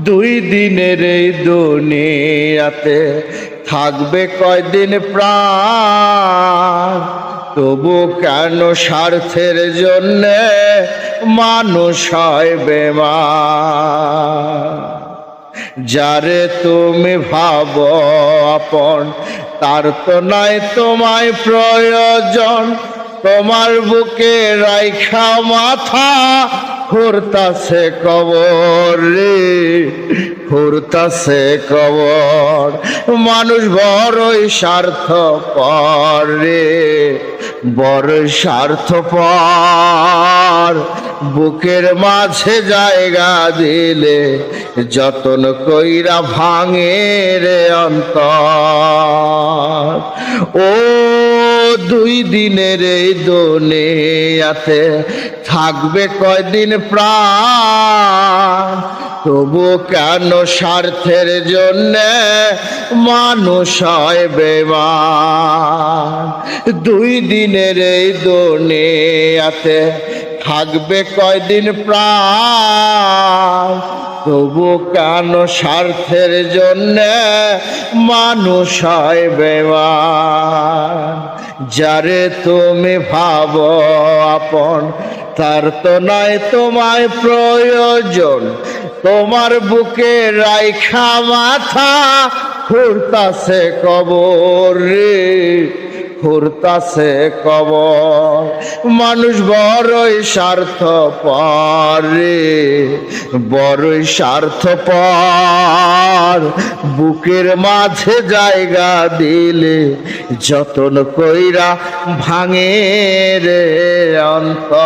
দুই দিনের এই দুনিয়াতে থাকবে কয়দিন প্রাণ, তবু কেন স্বার্থের জন্যে মানুষ হয় বেমান। যারে তুমি ভাবো আপন, তার তো নাই তোমায় প্রয়োজন। তোমার বুকে রাইখা মাথা ঘুরতাছে কবর রে, ঘুরতাছে কবর। মানুষ বড়ই স্বার্থপর রে, বড়ই স্বার্থপর। বুকের মাঝে জায়গা দিলে যতন কইরা ভাঙে রে অন্তর। ও দুই দিনের এই দুনিয়াতে থাকবে কয়দিন প্রাণ, তবু কেন স্বার্থের জন্যে মানুষ হয় বেমান। দুই দিনের এই দুনিয়াতে থাকবে কয়দিন প্রাণ, তবু কেন স্বার্থের জন্যে মানুষ হয় বেমান। যারে তুমি ভাবো আপন, তার তো নাই তোমায় প্রয়োজন। তোমার বুকে রাইখা মাথা ঘুরতাছে কবর রে, ঘুরতাছে কবর। মানুষ বড়ই স্বার্থপর রে, বড়ই স্বার্থপর। বুকের মাঝে জায়গা দিলে যতন কইরা ভাঙে রে অন্তর।